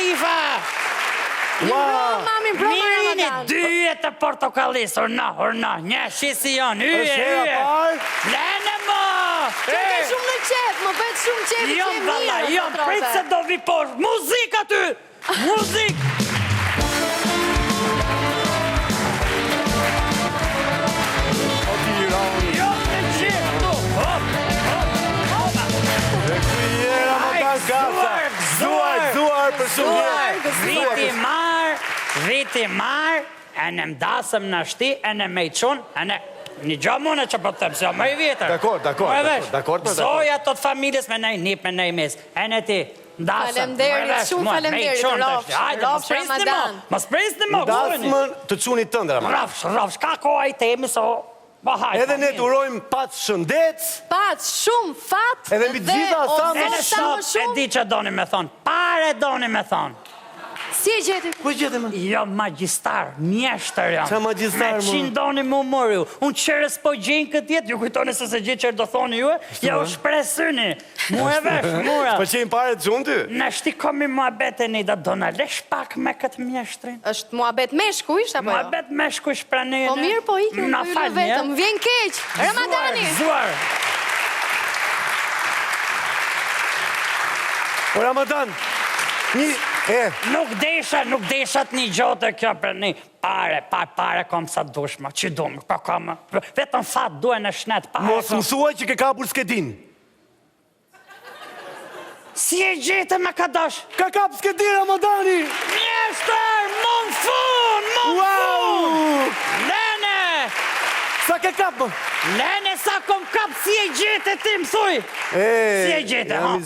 Sharifa! Mamin, pro Mirini, 2 të portokallis, urna, një shisi janë, hyje. Lene mo! Që ke shumë në qef, më bëjt shumë qef, që e mirë. Jo, pritë se do vi poshtë, muzik aty, muzik! Jo, të qefë tu, hop. Gëzuar për shumë Viti marë, e në mdasëm në shti, e në me i qunë, e në një gjamune që për të tëmë, se o më i vjetër. Dakor. Zoja të të familjes me nej nip, me nej mes, e në ti, mdasëm. Falemderit, shumë falemderit, Rafsh Ramadan. Mos prisni mo, Mdasëmën të qunit tëndë, Ramadan. Rafsh, ka koha i temi, so... Edhe ne të urojmë pat shëndet. Pat shumë fat. Edhe mbi gjitha sa më shumë. E di që doni me thonë, pare doni me thonë. Si e gjeti? Ku e gjeti, më? Jo, magjistar, mjeshtër jam. Qa magjistar, më? Me qindë doni më mërë ju. Unë qërës po gjenë këtë jetë, ju kujtoni se se gjithë qërë do thoni ju, ja u shpresyni. Mu e vesh, mura. Po qenë pare të gjunë ty? Në shti komi muabet e një, da do në lesh pak me këtë mjeshtrin. Është muabet meshku ishtë, apo jo? Muabet meshku ishtë pra një. Po mirë, po iki, unë po ju në vetëm, vjen keq. Ramadani! Zuar. O Ramadan, Nuk deshat një gjotë kjo për një pare kom sa dushma, që dumë, pa kom, vetëm fat duhe në shnet pare. Mos mësuaj që ke kapur s'kedin. Si e gjete me ka dash? Ka kap s'kedin, Ramadani! Mjeshtër, mon fun! Lene! Sa ke kap, më? Lene, sa kom kap, si e gjete ti, më thuj? Si e gjete, ha? Jam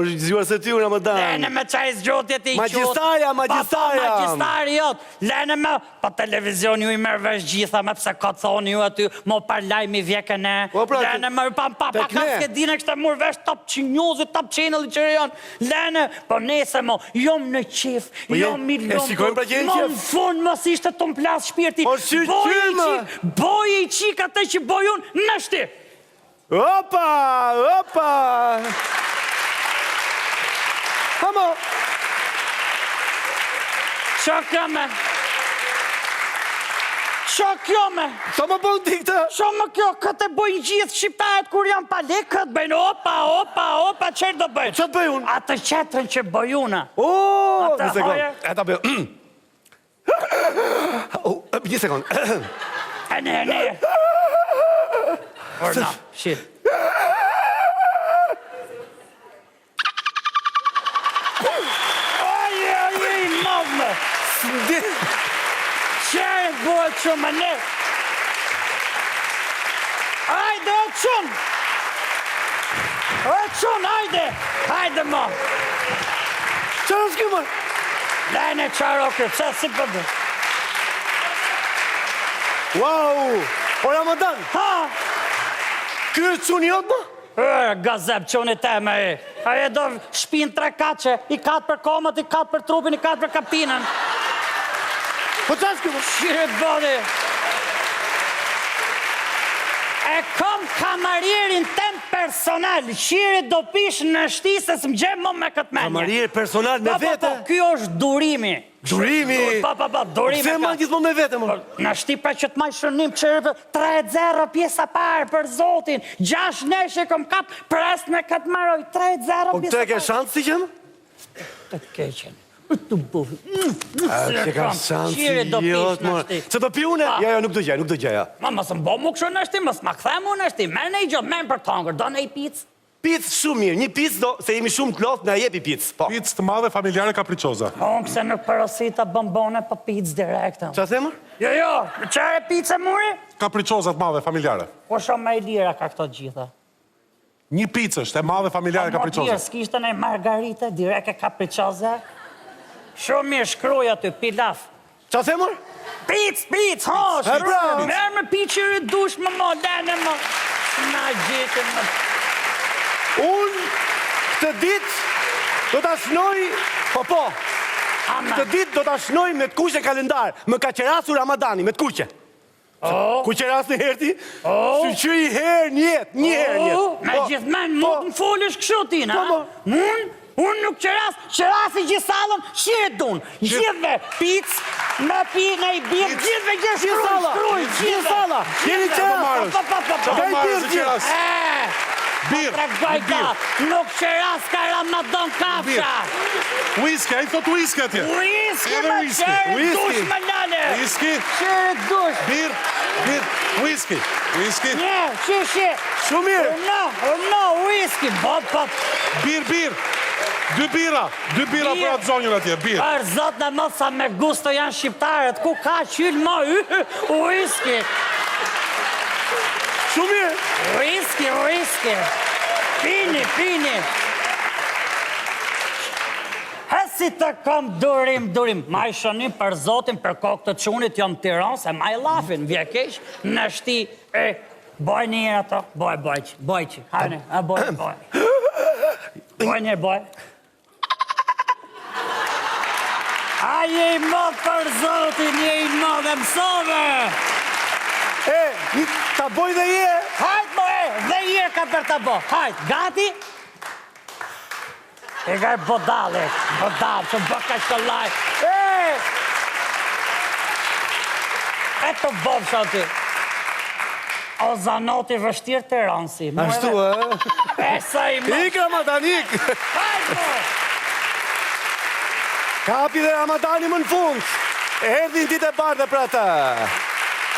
i zgjuar se ty, Ramadan. Lene me qaj zgjotje ti i qot. Magjistarja. Magjistari jot. Lene me, pa televizion ju i merë vesh gjitha me pse ka thoni ju aty, mo parlaj mi vjeke ne. Lene me, pa ka s'kedine kështë e mur vesh top qinjozi, top channel i qërë janë. Lene, po nese mo, jom në qif, jom i lumë. Mo në fund, mos ishte të më plas shpirti. Boj i qik atë që bojun në shti. Opa! Hamo! Qa kjo me? Qa kjo me? Qa më bënë ti këtë? Qa më kjo? Këtë e bojnë gjithë shqipajet kur janë pale, këtë bëjnë. Opa, qërë do bëjnë? Qa të bëjnë? Atë qetërën që bëjuna. Një sekund. Eta bëjnë. Një sekund. Ne. Orna, shit. Oj, mamë. Qërë bëhet shumë më ne. Ajde, o qumë. Ajde, ma. Qërë është këmë? Lene qaro kërë, pëse si përdo. Wow! O Ramadan! Ha! Kërë të qunë jotë, ma? Gazep, qënë i teme e. Aje do shpinë 3 kache, i 4 për komët, i 4 për trupin, i 4 për kapinën. Po të ashtë këmë? Shire bodi. E kom kamarierin tem personal, shire do pish në shti se së më gjemë më me këtë menje. Kamarier personal me vete? Po, kjo është durimi. Durimi? Durimi. Pse ma gjithmo me vete, më? Në shti pra që të maj shërnim qërëve 3-0 pjesa parë për Zotin, 6 neshe kom kap, pres me këtë maroj, 3-0 pjesa parë. O këtë e ke shansë si qëmë? Të keqen. Që ka shansë jotë, më. Që të pi une? Ja, nuk do gjeja. Ma mësë më bo mu kësho në shti, mësë më këthe mu në shti, merë në i gjotë, merë për tongër, do në i pizë. Pizë shumë mirë, një pizë do, se jemi shumë të lotë, në jepi pizë. Pizë të madhe familjare kapriqoza. Unë këse nuk përësita bombone për pizë direkte. Qa themër? Jo, qëre pizë muri? Kapriqoza të madhe familjare. Po shumë me i lira ka këto gjitha. Një pizë është e madhe familjare kapriqoza. Po më s'kishtë në margarita, direke kapriqoza. Shumë mirë shkruj aty, pilaf. Qa themër? Pizë, ha, shkruj. Merë me piqëri dush më mo, lene më. Na gjithë më. Unë këtë ditë do të ashnoj, po, këtë ditë do të ashnoj me të kuqe kalendar, më ka qerasu Ramadani, me të kuqe. Ku qeras në herti? Që i herë një jetë. Me gjithmen, mund në folësh kështu tina? Unë nuk qërasi gjithsallën, shirët dun. Gjithve, pic, me pi, në i birë, gjithve shkruj, Gjithsalla. Jeni qeras. Qa marrë se qeras? Bir, nuk qëras ka Ramadan Kafsha. Whisky, a i thot whisky atje. Whisky Edhe me whisky. qërë dush me lale. Whisky, Qërë dush. bir, whisky. Whisky, Një, shi. Shumë mirë. No, whisky. bir. Dy bira për atë zonjën atje, bir. Për zot në mëtë sa me gusto janë shqiptarët, ku ka qyllë ma whisky. Shumë mirë. Whisky. Pini. Hesi të kom durim. Ma i shonim për zotin, për kokë të qunit, jom Tiran, se ma i lafin, vjekesh, në shti, boj njërë ato, boj që, hajne, boj. Boj njërë, boj. A je i mod për zotin, je i mod e mësove. Ta boj dhe je. Hajt, dhe je ka për të bo. Hajt, gati? E ka e bodale, që bëka shëllaj. E të bovë shoti. O zanoti vështirë të ransi. Ashtu, E sa i më. Ik Ramadanik. Hajt, mo. Kapi dhe Ramadani më në fund. E herdhin ditë e bardhe për ata.